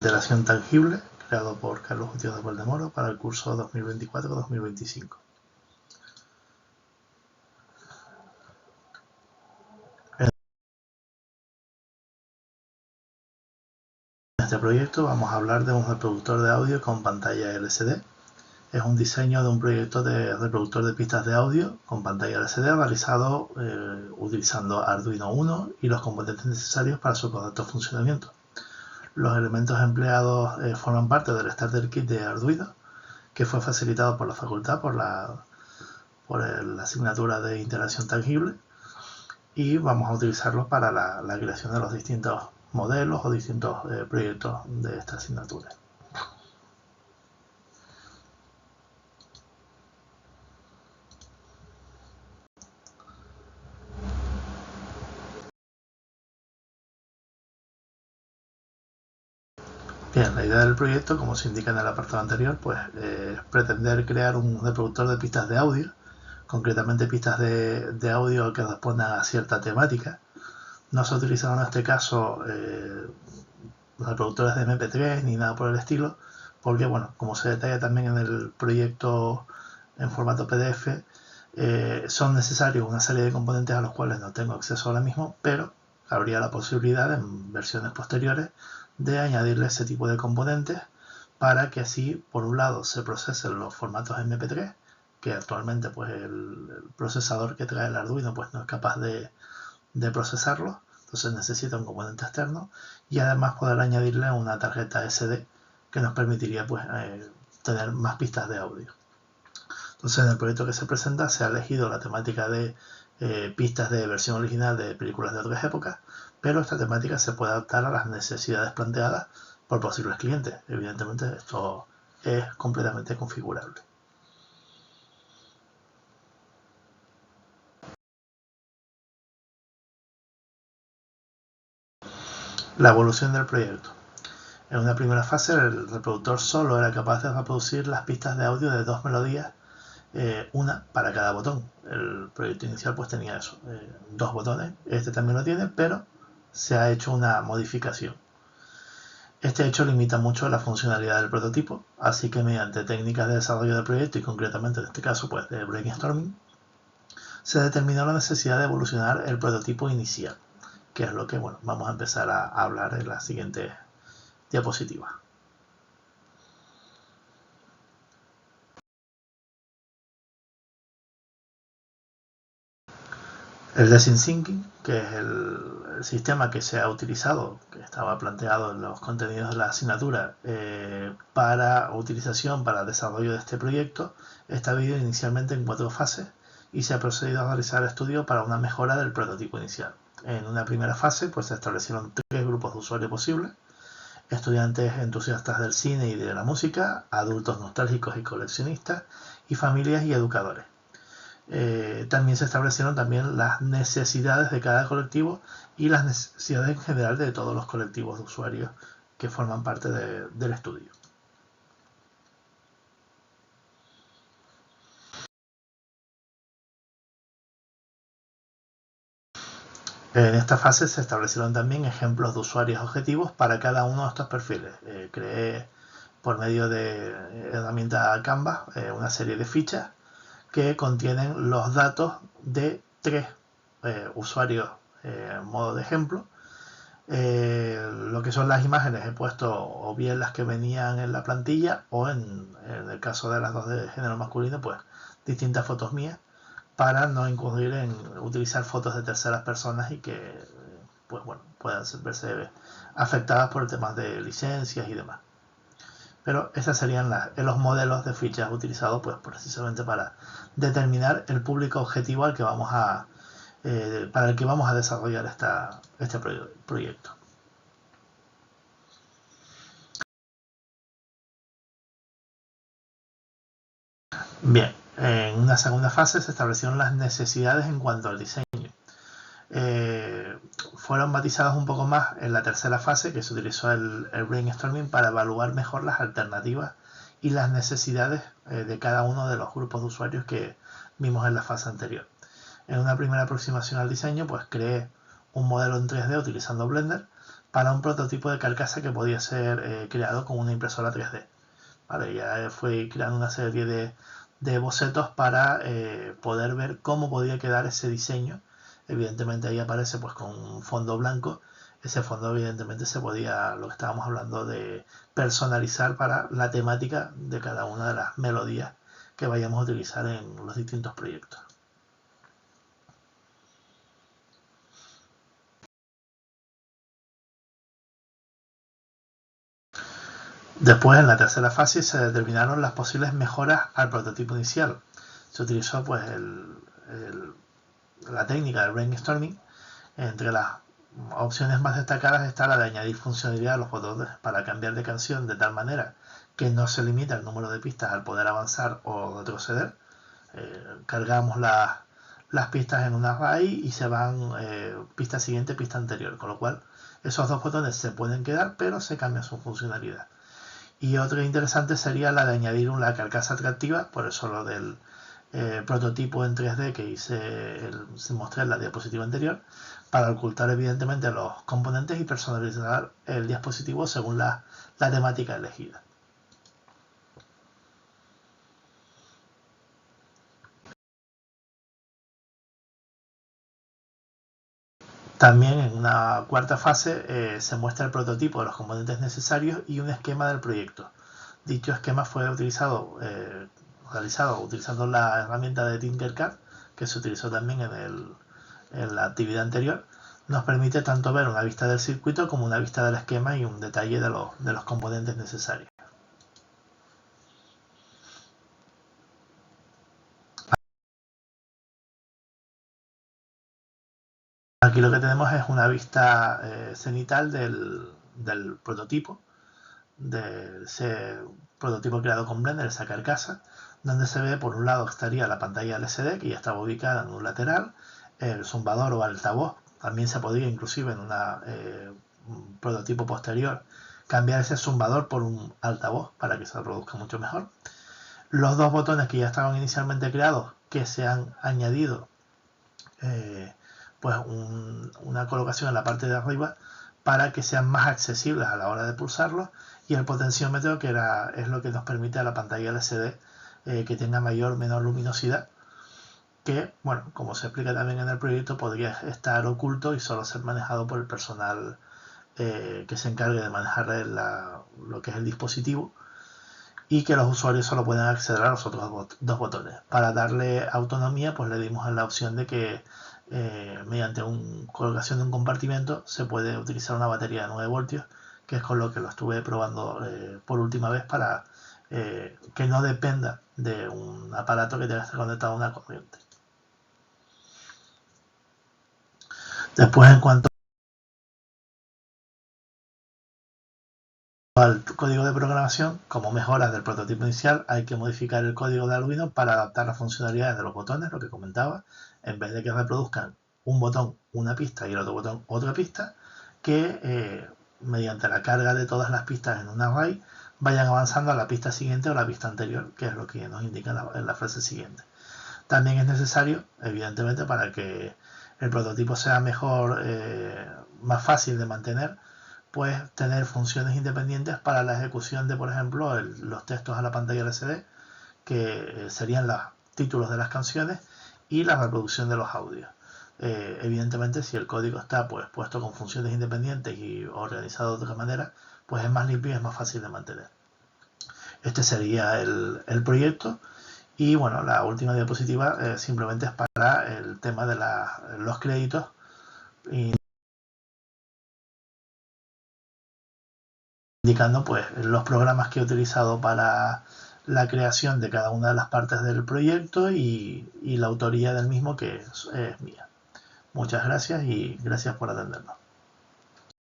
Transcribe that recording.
Iteración tangible, creado por Carlos Gutiérrez de Valdemoro para el curso 2024-2025. En este proyecto vamos a hablar de un reproductor de audio con pantalla LCD. Es un diseño de un proyecto de reproductor de pistas de audio con pantalla LCD realizado utilizando Arduino Uno y los componentes necesarios para su correcto funcionamiento. Los elementos empleados forman parte del Starter Kit de Arduino, que fue facilitado por la facultad por la asignatura de interacción tangible, y vamos a utilizarlo para la creación de los distintos modelos o distintos proyectos de esta asignatura. Bien, la idea del proyecto, como se indica en el apartado anterior, pues es pretender crear un reproductor de pistas de audio, concretamente pistas de audio que respondan a cierta temática. No se utilizaron en este caso reproductores de MP3 ni nada por el estilo, porque, bueno, como se detalla también en el proyecto en formato PDF, son necesarios una serie de componentes a los cuales no tengo acceso ahora mismo, pero habría la posibilidad en versiones posteriores de añadirle ese tipo de componentes para que así, por un lado, se procesen los formatos MP3, que actualmente pues el procesador que trae el Arduino pues no es capaz de procesarlos, entonces necesita un componente externo, y además poder añadirle una tarjeta SD que nos permitiría pues tener más pistas de audio. Entonces, en el proyecto que se presenta se ha elegido la temática de pistas de versión original de películas de otras épocas, pero esta temática se puede adaptar a las necesidades planteadas por posibles clientes. Evidentemente, esto es completamente configurable. La evolución del proyecto. En una primera fase, el reproductor solo era capaz de reproducir las pistas de audio de 2 melodías, una para cada botón. El proyecto inicial pues tenía eso, 2 botones. Este también lo tiene, pero se ha hecho una modificación. Este hecho limita mucho la funcionalidad del prototipo, así que mediante técnicas de desarrollo del proyecto, y concretamente en este caso pues de brainstorming, se determinó la necesidad de evolucionar el prototipo inicial, que es lo que vamos a empezar a hablar en la siguiente diapositiva. El Design Thinking, que es el sistema que se ha utilizado, que estaba planteado en los contenidos de la asignatura para utilización, para desarrollo de este proyecto, está dividido inicialmente en 4 fases y se ha procedido a realizar estudios para una mejora del prototipo inicial. En una primera fase pues se establecieron 3 grupos de usuarios posibles: estudiantes entusiastas del cine y de la música, adultos nostálgicos y coleccionistas, y familias y educadores. También se establecieron las necesidades de cada colectivo y las necesidades en general de todos los colectivos de usuarios que forman parte del estudio. En esta fase se establecieron también ejemplos de usuarios objetivos para cada uno de estos perfiles. Creé por medio de herramienta Canvas una serie de fichas que contienen los datos de 3 usuarios en modo de ejemplo. Lo que son las imágenes he puesto o bien las que venían en la plantilla, o en el caso de las 2 de género masculino, pues distintas fotos mías, para no incurrir en utilizar fotos de terceras personas y que pues puedan verse afectadas por temas de licencias y demás. Pero esas serían los modelos de fichas utilizados pues precisamente para determinar el público objetivo al que para el que vamos a desarrollar este proyecto. Bien, en una segunda fase se establecieron las necesidades en cuanto al diseño. Fueron matizadas un poco más en la tercera fase, que se utilizó el brainstorming para evaluar mejor las alternativas y las necesidades de cada uno de los grupos de usuarios que vimos en la fase anterior. En una primera aproximación al diseño, pues creé un modelo en 3D utilizando Blender para un prototipo de carcasa que podía ser creado con una impresora 3D. ¿Vale? Ya fue creando una serie de bocetos para poder ver cómo podía quedar ese diseño. Evidentemente ahí aparece pues con un fondo blanco. Ese fondo evidentemente se podía, lo que estábamos hablando, de personalizar para la temática de cada una de las melodías que vayamos a utilizar en los distintos proyectos. Después, en la tercera fase, se determinaron las posibles mejoras al prototipo inicial. Se utilizó pues la técnica del brainstorming. Entre las opciones más destacadas está la de añadir funcionalidad a los botones para cambiar de canción de tal manera que no se limita el número de pistas al poder avanzar o retroceder. Cargamos las pistas en un array y se van pista siguiente, pista anterior, con lo cual esos dos botones se pueden quedar, pero se cambia su funcionalidad. Y otra interesante sería la de añadir una carcasa atractiva, por eso lo del prototipo en 3D que se mostré en la diapositiva anterior, para ocultar evidentemente los componentes y personalizar el dispositivo según la temática elegida. También en una cuarta fase se muestra el prototipo de los componentes necesarios y un esquema del proyecto. Dicho esquema fue realizado utilizando la herramienta de Tinkercad, que se utilizó también en la actividad anterior. Nos permite tanto ver una vista del circuito como una vista del esquema y un detalle de los componentes necesarios. Aquí lo que tenemos es una vista cenital del prototipo, de ese prototipo creado con Blender, esa carcasa, donde se ve por un lado estaría la pantalla LCD que ya estaba ubicada en un lateral, el zumbador o altavoz. También se podría inclusive en un prototipo posterior cambiar ese zumbador por un altavoz para que se reproduzca mucho mejor. Los dos botones que ya estaban inicialmente creados, que se han añadido pues una colocación en la parte de arriba para que sean más accesibles a la hora de pulsarlos, y el potenciómetro, que es lo que nos permite a la pantalla LCD que tenga mayor o menor luminosidad, que, bueno, como se explica también en el proyecto, podría estar oculto y solo ser manejado por el personal que se encargue de manejar lo que es el dispositivo, y que los usuarios solo pueden acceder a los otros dos botones. Para darle autonomía, pues le dimos la opción de que mediante colocación de un compartimento se puede utilizar una batería de 9 voltios, que es con lo que lo estuve probando por última vez, para que no dependa de un aparato que tenga que estar conectado a una corriente. Después, en cuanto al código de programación, como mejoras del prototipo inicial, hay que modificar el código de Arduino para adaptar las funcionalidades de los botones, lo que comentaba, en vez de que reproduzcan un botón una pista y el otro botón otra pista, que mediante la carga de todas las pistas en un array vayan avanzando a la pista siguiente o la pista anterior, que es lo que nos indica en la frase siguiente. También es necesario, evidentemente, para que el prototipo sea mejor, más fácil de mantener, pues tener funciones independientes para la ejecución de, por ejemplo, los textos a la pantalla LCD, que serían los títulos de las canciones, y la reproducción de los audios. Evidentemente, si el código está pues puesto con funciones independientes y organizado de otra manera, pues es más limpio y es más fácil de mantener. Este sería el proyecto. Y bueno, la última diapositiva simplemente es para el tema de los créditos, indicando pues los programas que he utilizado para la creación de cada una de las partes del proyecto y la autoría del mismo, que es mía. Muchas gracias y gracias por atendernos.